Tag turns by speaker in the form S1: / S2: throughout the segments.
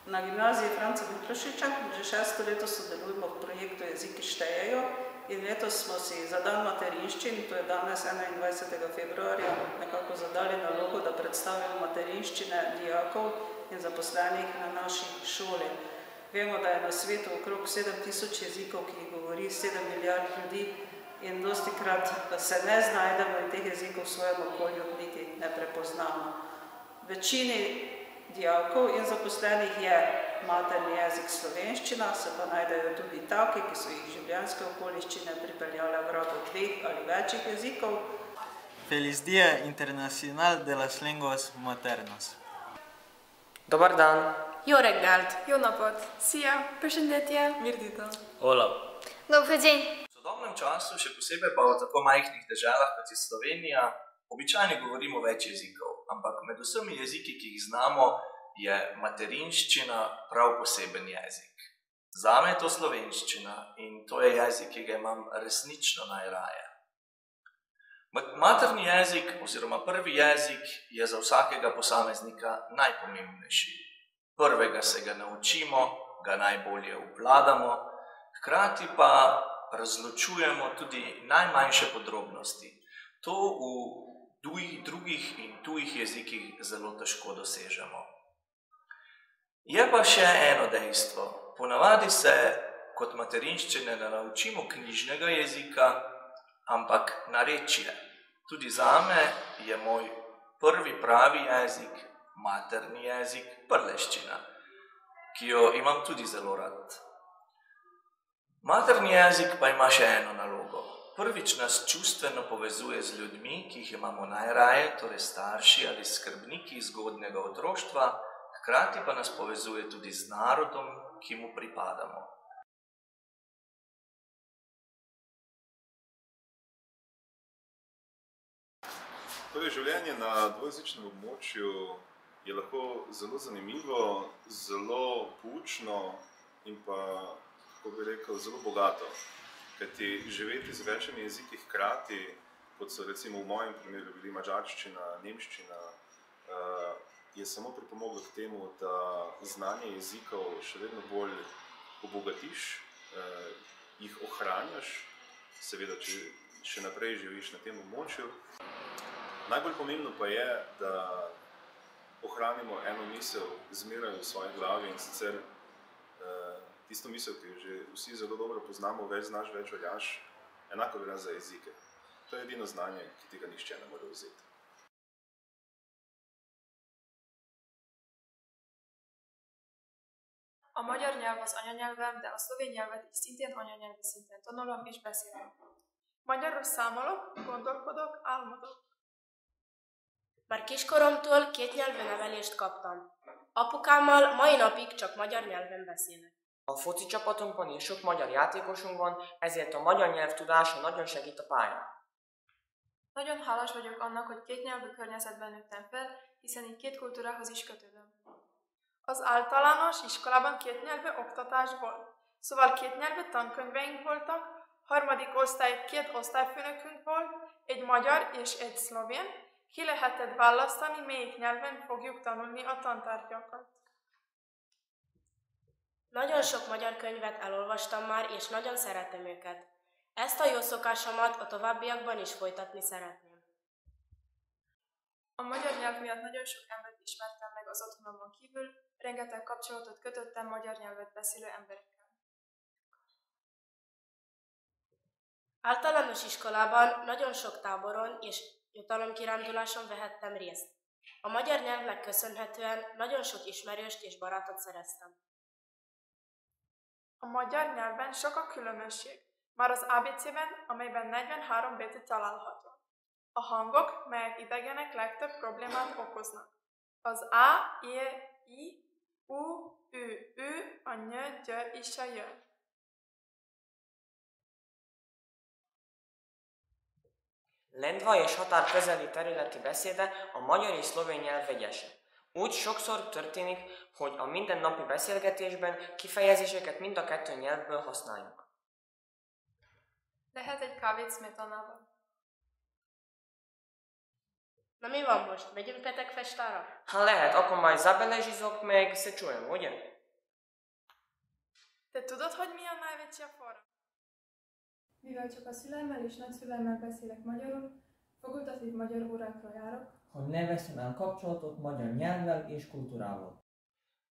S1: Na gimnaziji Franca Miklošiča že 6. leto sodelujemo v projektu Jeziki štejejo in letos smo si za dan materinščin, to je danes 21. februarja, nekako zadali nalogo, da predstavimo materinščine dijakov in zaposlenih na naši šoli. Vemo, da je na svetu okrog 7000 jezikov, ki jih govori 7 milijard ljudi in dostikrat se ne znajdemo in teh jezikov v svojem okolju niti ne prepoznamo. Večini dijakov in zaposlenih je materni jezik slovenščina, se pa najdejo tudi taki, ki so jih življenjske okoliščine pripeljale v rabo 2 ali večjih jezikov.
S2: Feliz Día Internacional de las Lenguas Maternas.
S3: Dobar dan.
S4: Jó reggelt!
S5: Jó napot! Szia! Presendetje!
S1: Mirdita!
S6: Hola!
S5: Dobry dzień!
S6: V sodobnem času, še posebej pa v tako majhnih deželah, kot je Slovenija, običajno govorimo več jezikov, ampak med vsemi jeziki, ki jih znamo, je materinščina prav poseben jezik. Zame je to slovenščina in to je jezik, ki ga imam resnično najraje. Materni jezik oziroma prvi jezik je za vsakega posameznika najpomembnejši. Prvega se ga naučimo, ga najbolje obvladamo, hkrati pa razločujemo tudi najmanjše podrobnosti. To v drugih in tujih jezikih zelo težko dosežemo. Je pa še eno dejstvo. Ponavadi se kot materinščine ne naučimo knjižnega jezika, ampak narečje. Tudi zame je moj prvi pravi jezik, materni jezik, prleščina, ki jo imam tudi zelo rad. Materni jezik pa ima še eno nalogo. Prvič nas čustveno povezuje z ljudmi, ki jih imamo najraje, torej starši ali skrbniki zgodnjega otroštva, hkrati pa nas povezuje tudi z narodom, ki mu pripadamo.
S7: Torej, življenje na dvojezičnem območju je lahko zelo zanimivo, zelo poučno in pa, kako bi rekel, zelo bogato. Kajti živeti z večjimi jeziki hkrati, kot so recimo v mojem primeru bili madžarščina, nemščina, je samo pripomoglo k temu, da znanje jezikov še vedno bolj obogatiš, jih ohranjaš, seveda, če še naprej živiš na tem območju. Najbolj pomembno pa je, da ohranimo eno misel zmeraj v svoji glavi in sicer tisto misel, ki jo že vsi zelo dobro poznamo, več znaš, več veljaš, enako velja za jezike. To je edino znanje, ki tega nihče ne more vzeti.
S5: A magyar nyelv az anyanyelvem, de a szlovén nyelvet is szintén anyanyelvi szinten tanulom és beszélem. Magyarul számolok, gondolkodok, álmodok.
S4: Már kiskoromtól 2 nyelvnevelést kaptam. Apukámmal mai napig csak magyar nyelven beszélek.
S3: A foci csapatunkban is sok magyar játékosunk van, ezért a magyar nyelv tudása nagyon segít a pályán.
S5: Nagyon hálás vagyok annak, hogy 2 nyelvű környezetben nőttem fel, hiszen így 2 kultúrához is kötődöm. Az általános iskolában 2 nyelvű oktatás volt. Szóval 2 nyelvű tankönyveink voltak, 3. osztály 2 osztályfőnökünk volt, egy magyar és egy szlovén. Ki lehetett választani, melyik nyelven fogjuk tanulni a tantárgyakat.
S4: Nagyon sok magyar könyvet elolvastam már, és nagyon szeretem őket. Ezt a jó szokásomat a továbbiakban is folytatni szeretném.
S5: A magyar nyelv miatt nagyon sok embert ismertem meg az otthonomon kívül, rengeteg kapcsolatot kötöttem magyar nyelvet beszélő emberekkel.
S4: Általános iskolában nagyon sok táboron és jutalomkiránduláson vehettem részt. A magyar nyelvnek köszönhetően nagyon sok ismerőst és barátot szereztem.
S5: A magyar nyelvben sok a különbség, már az ABC-ben, amelyben 43 betű található. A hangok, melyek idegenek legtöbb problémát okoznak. Az A, E, I, U, Ü, a Ny, Gy és a J.
S3: Lendva és határ közeli területi beszéde a magyar és szlovén nyelv vegyese. Úgy sokszor történik, hogy a mindennapi beszélgetésben kifejezéseket mind a kettő nyelvből használjuk.
S5: Lehet egy kávét szmetanával.
S4: Na mi van most? Megyünk Petekfestára?
S3: Ha lehet, akkor majd zabeležizok, meg se čujemo, ugye?
S5: Te tudod, hogy mi a najväčšia fora?
S8: Mivel csak a szülemmel és nagyszülemmel beszélek magyarul, fakultatív magyar órákra járok,
S9: hogy ne veszem el kapcsolatot magyar nyelvvel és kultúrával.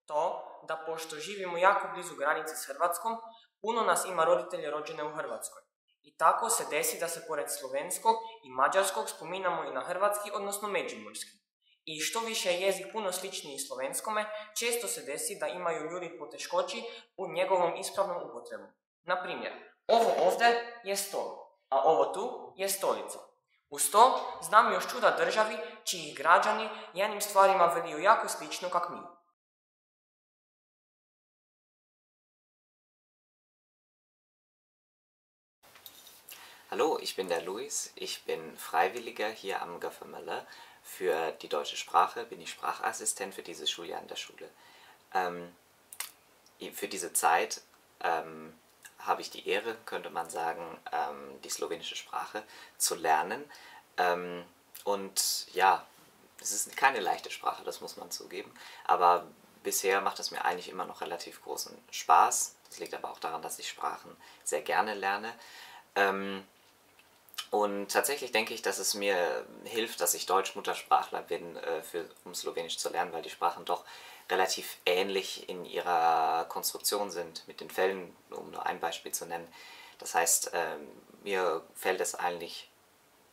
S3: To, da pošto živimo jako blizu granice s Hrvatskom, puno nas ima roditelje rođene u Hrvatskoj. I tako se desi da se pored slovenskog i mađarskog spominamo i na hrvatski, odnosno međimurski. I što više je jezik puno sličniji slovenskome, često se desi da imaju ljudi poteškoći u njegovom ispravnom upotrebu. Na primjer, ovo ovdje je stol, a ovo tu je stolica. Uz to znam još čuda državi čiji građani jednim stvarima veliju jako slično kak mi.
S10: Hallo, ich bin der Luis, ich bin Freiwilliger hier am GFML. Für die deutsche Sprache bin ich Sprachassistent für dieses Schuljahr in der Schule. Für diese Zeit habe ich die Ehre, könnte man sagen, die slowenische Sprache zu lernen. Und ja, es ist keine leichte Sprache, das muss man zugeben, aber bisher macht es mir eigentlich immer noch relativ großen Spaß. Das liegt aber auch daran, dass ich Sprachen sehr gerne lerne. Und tatsächlich denke ich, dass es mir hilft, dass ich Deutsch-Muttersprachler bin, um Slowenisch zu lernen, weil die Sprachen doch relativ ähnlich in ihrer Konstruktion sind, mit den Fällen, um nur ein Beispiel zu nennen. Das heißt, mir fällt es eigentlich,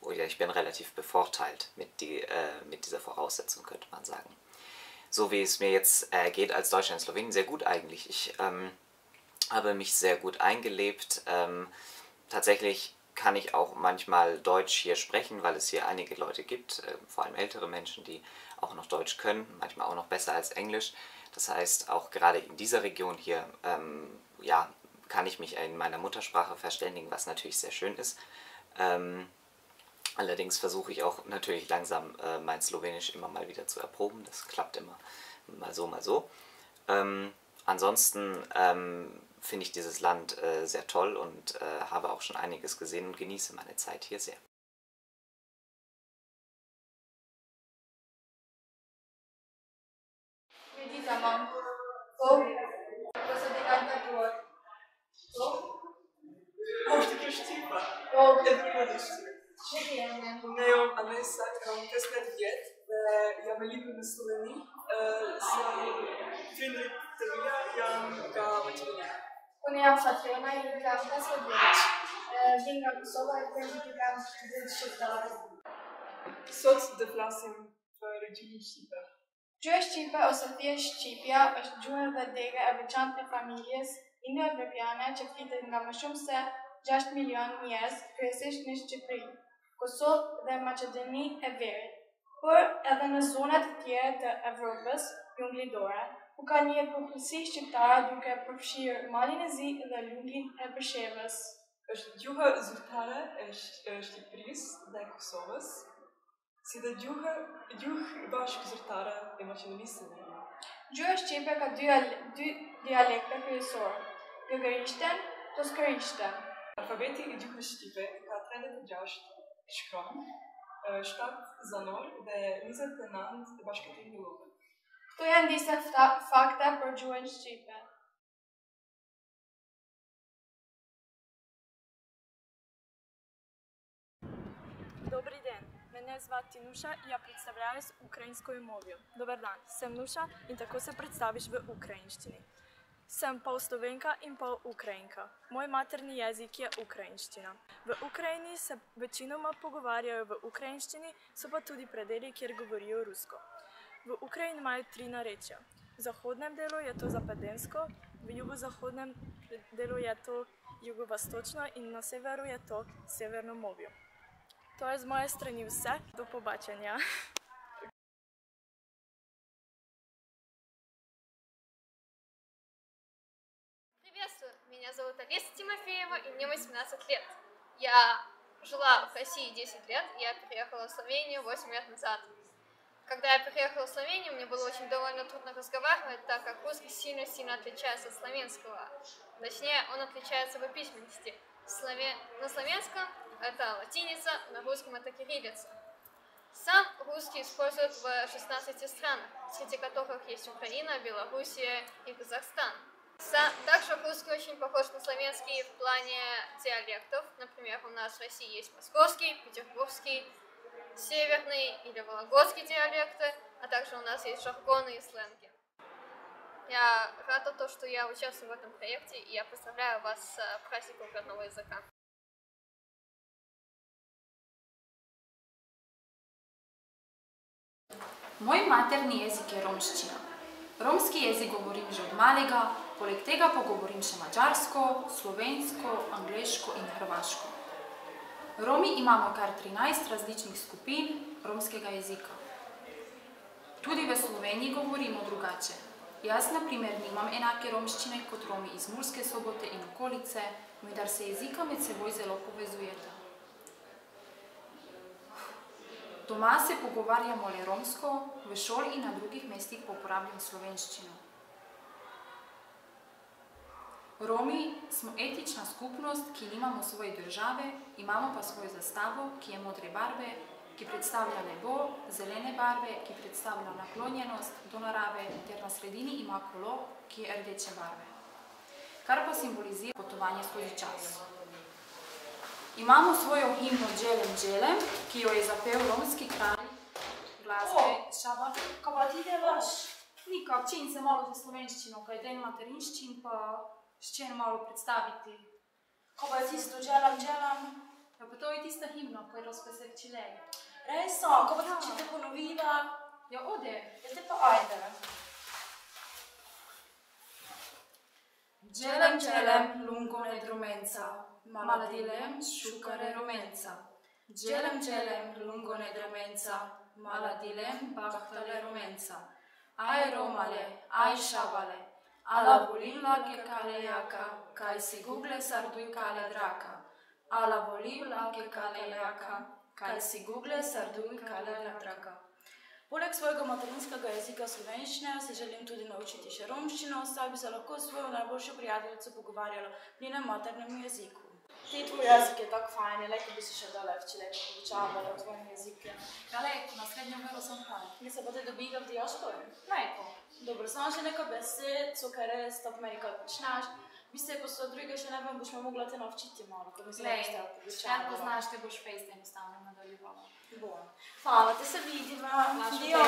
S10: oder ich bin relativ bevorteilt mit dieser Voraussetzung, könnte man sagen. So wie es mir jetzt geht als Deutscher in Slowenien, sehr gut eigentlich. Ich habe mich sehr gut eingelebt. Tatsächlich kann ich auch manchmal Deutsch hier sprechen, weil es hier einige Leute gibt, vor allem ältere Menschen, die auch noch Deutsch können, manchmal auch noch besser als Englisch. Das heißt, auch gerade in dieser Region hier ja, kann ich mich in meiner Muttersprache verständigen, was natürlich sehr schön ist. Allerdings versuche ich auch natürlich langsam mein Slowenisch immer mal wieder zu erproben. Das klappt immer mal so, mal so. Ansonsten finde ich dieses Land sehr toll und habe auch schon einiges gesehen und genieße meine Zeit hier sehr.
S11: Nejom a nejsat kam tesnet věd, já velím v Slovenii, se vini trvia jam ga mačevina.
S8: Unia Fatrona i Gramka Sodjević. Vinga Kosova i Gramka Sodjević.
S11: Soc de flasim v regjimi Shqipe.
S8: Gjuhë Shqipe ose thjesht Shqipja është gjuhë dhe dege e veçantë e familjes indo-evropiane që flitet nga më shumë se 6 milion njerëz, kryesisht në Shqipëri, Kosovë dhe Maqedoni e Veriut, por edhe në zonat e tjera të Evropës jungëllidore, ku ka një popullsi shqiptare duke përfshirë Malin e Zi dhe Lungin e Preshevës.
S11: Është gjuhë zyrtare e Shqipërisë dhe Kosovës, si dhe gjuhë bashkëzyrtare e Maqedonisë së Veriut.
S8: Gjuhë Shqipe ka dy dialekte kryesore, gëgërishten, toskërishten.
S11: Alfabeti i gjuhës Shqipe ka 36 shkronjë, 7 zanor dhe 29 bashkëtim millore.
S8: Këto janë disa fakte për gjuhën Shqipe.
S12: Добрий ден, мене Мене звати Нуша і я представляюсь українською мовою. Добрий день, съм Нуша і тако се представиш в українщині. Съм полсловенка і полукраїнка. Мой матерний язик є українщина. В Україні се вечинома поговаряю в українщині, са па туди предели, кjer говорю русько. В Україні мають 3 наречия. В заходнем делу je to zapadensko, v jugozahodnem delu je to jugovostочно і на северу je to severnomorje. To je z moje strany все. До побачення.
S13: Приветствую, меня зовут Алиса Тимофеева, и мне 18 лет. Я жила в России 10 лет, и я переехала в Словению 8 лет назад. Когда я приехала в Словению, мне было очень довольно трудно разговаривать, так как русский сильно-сильно отличается от словенского. Точнее, он отличается по письменности. На словенском это латиница, на русском это кириллица. Сам русский используют в 16 странах, среди которых есть Украина, Белоруссия и Казахстан. Также русский очень похож на словенский в плане диалектов. Например, у нас в России есть московский, петербургский, северный или вологодский диалекты, а также у нас есть жаргоны и сленги. Я рада, что я участвую в этом проекте, и я поздравляю вас с праздником родного языка.
S14: Moj materni jezik je romščina. Romski jezik govorim že od malega, poleg tega pa govorim še mađarsko, slovensko, angleško in hrvaško. Romi imamo kar 13 različnih skupin romskega jezika. Tudi v Sloveniji govorimo drugače. Jaz, na primer, nimam enake romščine kot Romi iz Murske Sobote in okolice, vendar se jezika med seboj zelo povezujeta. Doma se pogovarjamo le romsko, v šoli in na drugih mestih uporabljam slovenščino. Romi smo etična skupnost, ki nimamo svoje države, imamo pa svojo zastavo, ki je modre barve, ki predstavlja nebo, zelene barve, ki predstavlja naklonjenost do narave, ter na sredini ima kolo, ki je rdeče barve, kar pa simbolizira potovanje skozi čas. Imamo svojo himno Dželem Dželem, ki jo je zapel romski kralj glasbe Šaba.
S4: Kaj pa ti delaš?
S14: Nikak, čim se malo za slovenščino, kaj den materinščin, pa ščen malo predstaviti.
S4: Kaj pa je tisto Dželem Dželem?
S14: Ja, pa to je tista himna, ko je razpesek čilej.
S4: Res so, kaj pa če te ponoviva?
S14: Ja, ode.
S4: Ja, te pa ajde.
S14: Dželem Dželem lungone drumenca, maladilem šukare rumenca. Dželem Dželem lungone drumenca, maladilem bahtale rumenca. Aj romale, aj šabale, ala volim lake kale jaka, kaj si gugle sarduj kale draka. Ala volim lake kale jaka, kaj si gugle sarduj kale draka.
S4: Poleg svojega materinskega jezika slovenščine se želim tudi naučiti še romščino, saj bi se lahko s svojo najboljšo prijateljico pogovarjala v njenem maternem jeziku. Ti tvoj jezik je tak fajn, lejko bi si še dalje lepo poučavala o tvojem jeziku.
S14: Ja, lejko, naslednjo mero sem kaj.
S4: Mi se pa te dobiga v diaspori?
S14: Lejko.
S4: Dobro, samo še nekaj besed, co kaj res, to pomeni kaj počneš. Vi se pa so druge še ne vem, boš me mogla te navčiti malo, ko mi se ne boste poučavala.
S14: Ker poznaš, te boš fejst enostavno nadaljevala.
S4: Bom. Hvala, te se vidiva. Dio.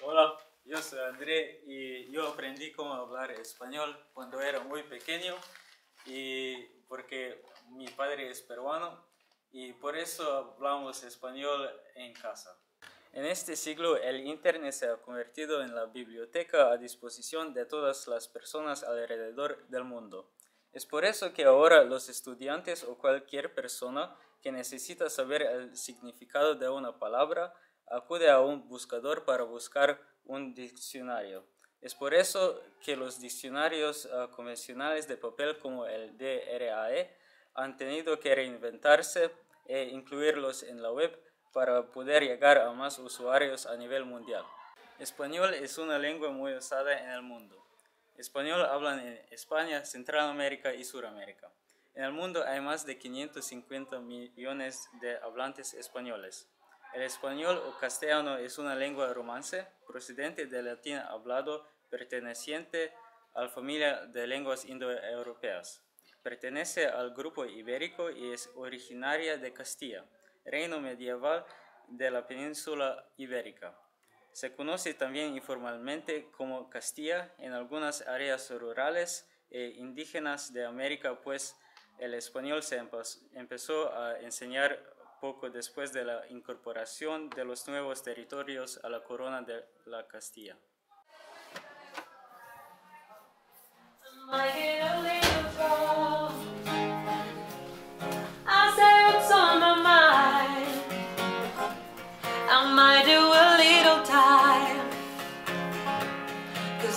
S2: Hola, yo soy André y yo aprendí cómo hablar español cuando era muy pequeño y porque mi padre es peruano y por eso hablamos español en casa. En este siglo el Internet se ha convertido en la biblioteca a disposición de todas las personas alrededor del mundo. Es por eso que ahora los estudiantes o cualquier persona que necesita saber el significado de una palabra acude a un buscador para buscar un diccionario. Es por eso que los diccionarios convencionales de papel como el DRAE han tenido que reinventarse e incluirlos en la web para poder llegar a más usuarios a nivel mundial. Español es una lengua muy usada en el mundo. Español hablan en España, Centroamérica y Suramérica. En el mundo hay más de 550 millones de hablantes españoles. El español o castellano es una lengua romance procedente del latín hablado perteneciente a la familia de lenguas indoeuropeas. Pertenece al grupo ibérico y es originaria de Castilla, reino medieval de la península ibérica. Se conoce también informalmente como Castilla en algunas áreas rurales e indígenas de América, pues el español se empezó a enseñar poco después de la incorporación de los nuevos territorios a la corona de la Castilla.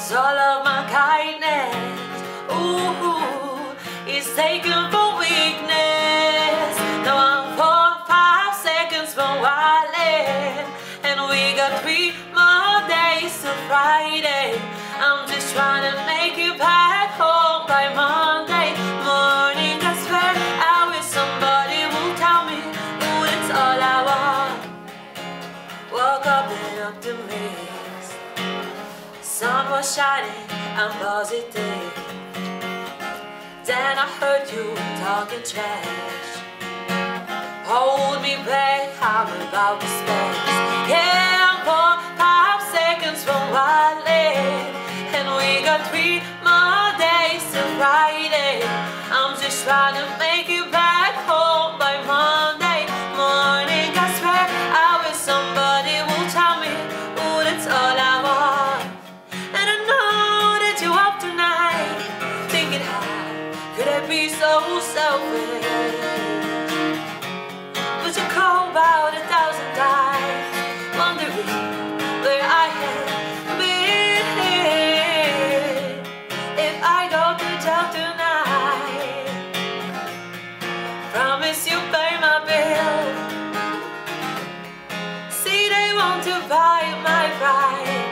S15: All of my kindness, is taken for weakness. Now I'm 4, 5 seconds from wildin', and we got 3 more days till Friday. I'm just trying to make it back home by Monday morning. I swear I wish somebody would tell me, ooh, that's all I want. Woke up and up to me. Sun was shining, I'm positive. Then I heard you talking trash. Hold me back, I'm about to space. Yeah, I'm 4, 5 seconds from wildin', and we got 3 more days till Friday. I'm just trying to make it back home by Monday morning. I swear I wish somebody would tell me, ooh, that's all I want. Be so selfish, but you call about 1,000 times, wondering where I have been. If I go to jail tonight, promise you pay my bill. See, they want to buy my pride,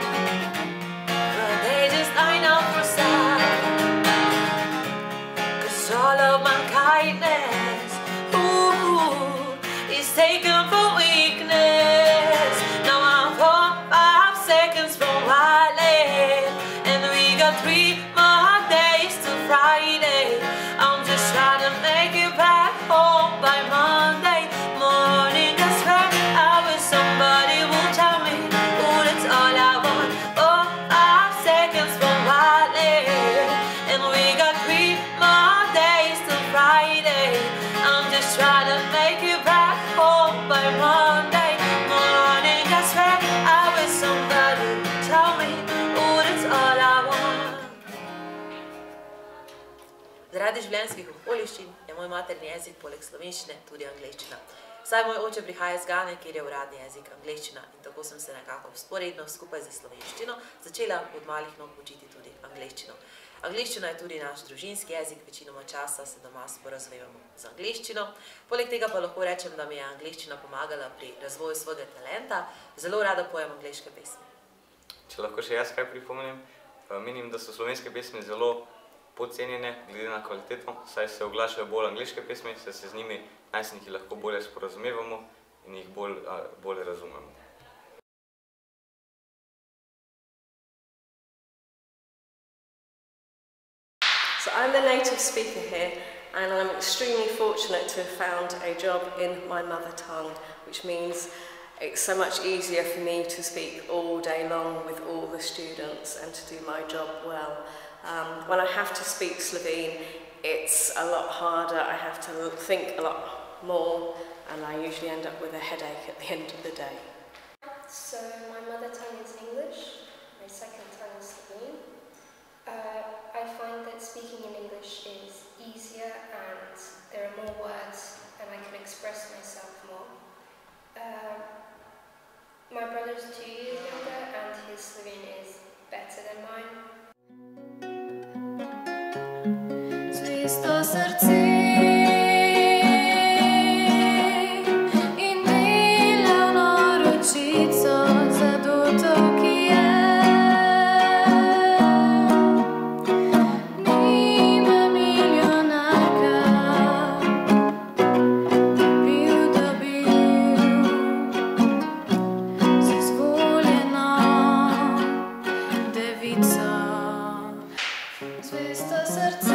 S15: but they just line up for sale. All of my kindness, is taken for weakness. Now I'm 4, 5 seconds from wildin', and we got 3 more days till Friday. I'm just trying to make it back home by Monday morning. I swear I wish somebody would tell me, ooh, that's all I want. 4, 5 seconds from wildin', and we got 3 more days till Friday. I'm just trying to make it back home by Monday morning. I swear I wish somebody would tell me, ooh, that's all I want.
S16: Zaradi življenjskih okoliščin je moj materni jezik poleg slovenščine tudi angleščina. Saj moj oče prihaja iz Gane, kjer je uradni jezik angleščina, in tako sem se nekako vzporedno skupaj z slovenščino začela od malih nog učiti tudi angleščino. Angleščina je tudi naš družinski jezik, večinoma časa se doma sporazumevamo z angleščino. Poleg tega pa lahko rečem, da mi je angleščina pomagala pri razvoju svojega talenta. Zelo rada pojem angleške pesmi.
S17: Če lahko še jaz kaj pripomnim, menim, da so slovenske pesmi zelo podcenjene glede na kvaliteto, saj se oglašajo bolj angleške pesmi, saj se z njimi najstniki lahko bolje sporazumevamo in jih bolje razumemo.
S18: So I'm the native speaker here, and I'm extremely fortunate to have found a job in my mother tongue, which means it's so much easier for me to speak all day long with all the students and to do my job well. When I have to speak Slovene, it's a lot harder. I have to think a lot more, and I usually end up with a headache at the end of the day.
S19: So my mother tongue is English, my second tongue is Slovene. I find that speaking in English is easier and there are more words and I can express myself more. My brother's 2 years younger and his Slovene is better than mine.
S20: Zvesto srce